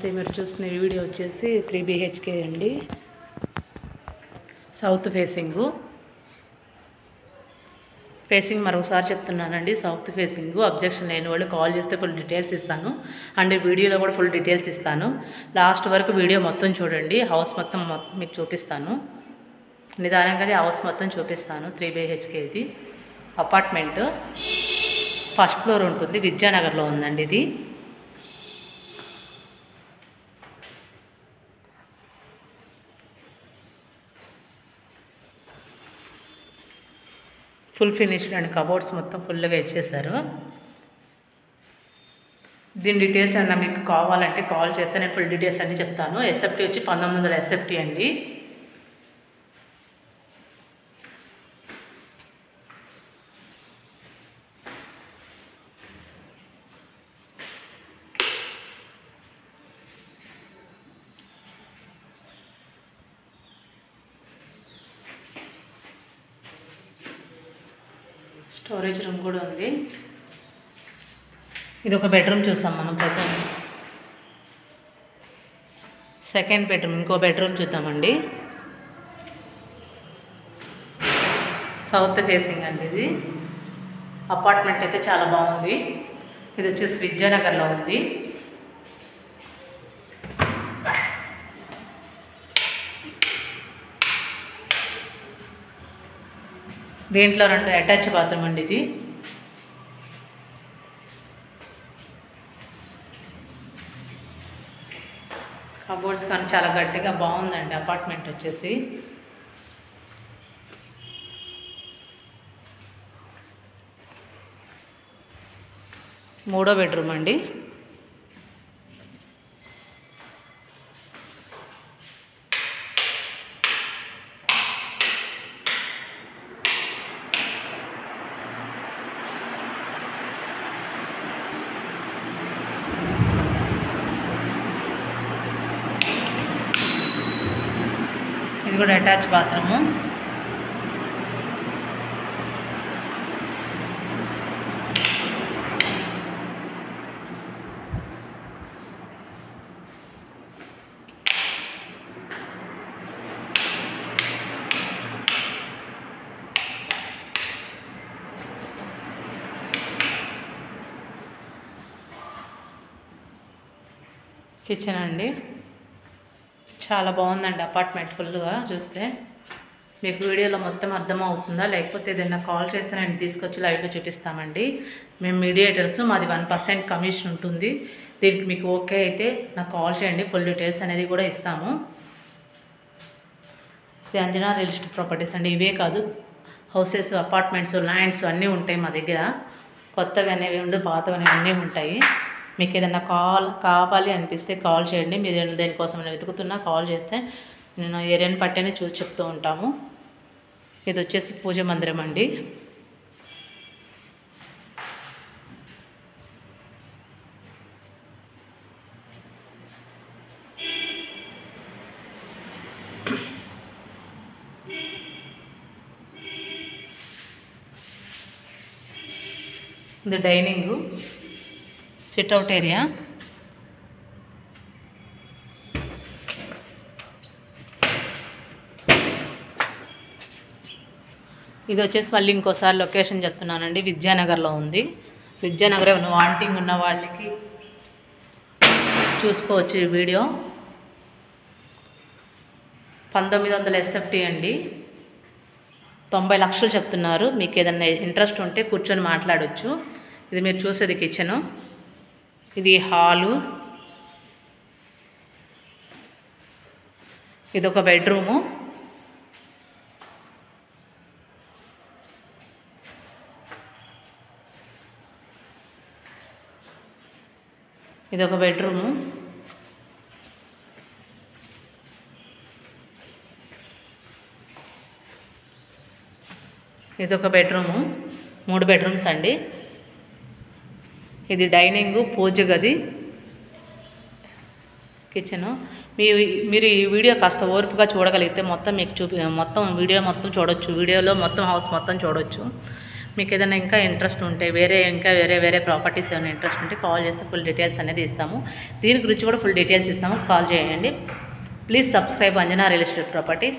నమస్తే, మీరు చూస్తున్న వీడియో వచ్చేసి 3 BHK అండి. సౌత్ ఫేసింగ్ మరోసారి చెప్తున్నానండి. సౌత్ ఫేసింగ్ అబ్జెక్షన్ లేని వాళ్ళు కాల్ చేస్తే ఫుల్ డీటెయిల్స్ ఇస్తాను. అండ్ వీడియోలో కూడా ఫుల్ డీటెయిల్స్ ఇస్తాను. లాస్ట్ వరకు వీడియో మొత్తం చూడండి. హౌస్ మొత్తం మీకు చూపిస్తాను. నిదానంగానే హౌస్ మొత్తం చూపిస్తాను. 3 BHK ఇది అపార్ట్మెంట్. ఫస్ట్ ఫ్లోర్ ఉంటుంది. విద్యానగర్లో ఉందండి ఇది. ఫుల్ ఫినిష్డ్ అండ్ కబోర్డ్స్ మొత్తం ఫుల్గా ఇచ్చేసారు. దీని డీటెయిల్స్ అన్న మీకు కావాలంటే కాల్ చేస్తే నేను ఫుల్ డీటెయిల్స్ అన్నీ చెప్తాను. ఎస్ఎఫ్టీ వచ్చి 1900 ఎస్ఎఫ్టీ అండి. స్టోరేజ్ రూమ్ కూడా ఉంది. ఇది ఒక బెడ్రూమ్ చూసాం మనం ప్రజెంట్. సెకండ్ బెడ్రూమ్, ఇంకో బెడ్రూమ్ చూద్దామండి. సౌత్ ఫేసింగ్ అండి ఇది. అపార్ట్మెంట్ అయితే చాలా బాగుంది. ఇది వచ్చేసి విద్యానగర్లో ఉంది. దీంట్లో 2 అటాచ్ బాత్రూమ్ అండి ఇది. కబోర్డ్స్ కానీ చాలా గట్టిగా బాగుందండి అపార్ట్మెంట్ వచ్చేసి. మూడో బెడ్రూమ్ అండి. ఇది కూడా అటాచ్ బాత్రూము. కిచెన్ అండి. చాలా బాగుందండి అపార్ట్మెంట్. ఫుల్గా చూస్తే మీకు వీడియోలో మొత్తం అర్థమవుతుందా, లేకపోతే ఏదైనా కాల్ చేస్తే నేను తీసుకొచ్చి లైవ్లో చూపిస్తామండి. మేము మీడియేటర్స్, మాది 1% కమిషన్ ఉంటుంది. దీనికి మీకు ఓకే అయితే నాకు కాల్ చేయండి. ఫుల్ డీటెయిల్స్ అనేది కూడా ఇస్తాము. ఇది అంజనా రియల్ ఎస్టేట్ ప్రాపర్టీస్ అండి. ఇవే కాదు, హౌసెస్, అపార్ట్మెంట్స్, ల్యాండ్స్ అన్నీ ఉంటాయి మా దగ్గర. కొత్తవి అనేవి ఉండు, పాతవి అనేవి అన్నీ ఉంటాయి. మీకు ఏదైనా కావాలి అనిపిస్తే కాల్ చేయండి. మీరు దేనికోసం నేను వెతుకుతున్నా కాల్ చేస్తే నేను ఏరియాని పట్టేనే చూసి చెప్తూ ఉంటాము. ఇది వచ్చేసి పూజ మందిరం అండి. ఇది డైనింగు, సిట్అవుట్ ఏరియా. ఇది వచ్చేసి మళ్ళీ ఇంకోసారి లొకేషన్ చెప్తున్నానండి. విద్యానగర్లో ఉంది. విద్యానగర్ వాంటింగ్ ఉన్న వాళ్ళకి చూసుకోవచ్చు ఈ వీడియో. 1900 ఎస్ఎఫ్టీ అండి. 90 లక్షలు చెప్తున్నారు. మీకు ఏదైనా ఇంట్రెస్ట్ ఉంటే కూర్చొని మాట్లాడవచ్చు. ఇది మీరు చూసేది కిచెను. ఇది హాలు. ఇది ఒక బెడ్రూము. ఇది ఒక బెడ్రూము. ఇది ఒక బెడ్రూము. 3 బెడ్రూమ్స్ అండి. ఇది డైనింగు, పూజ గది, కిచెను. మీరు ఈ వీడియో కాస్త ఓర్పుగా చూడగలిగితే మొత్తం మీకు మొత్తం వీడియో మొత్తం చూడొచ్చు. వీడియోలో మొత్తం హౌస్ మొత్తం చూడొచ్చు. మీకు ఏదైనా ఇంకా ఇంట్రెస్ట్ ఉంటే వేరే ప్రాపర్టీస్ ఏమైనా ఇంట్రెస్ట్ ఉంటే కాల్ చేస్తే ఫుల్ డీటెయిల్స్ అనేది ఇస్తాము. దీని గురించి కూడా ఫుల్ డీటెయిల్స్ ఇస్తాము, కాల్ చేయండి. Please subscribe Anjana real estate properties.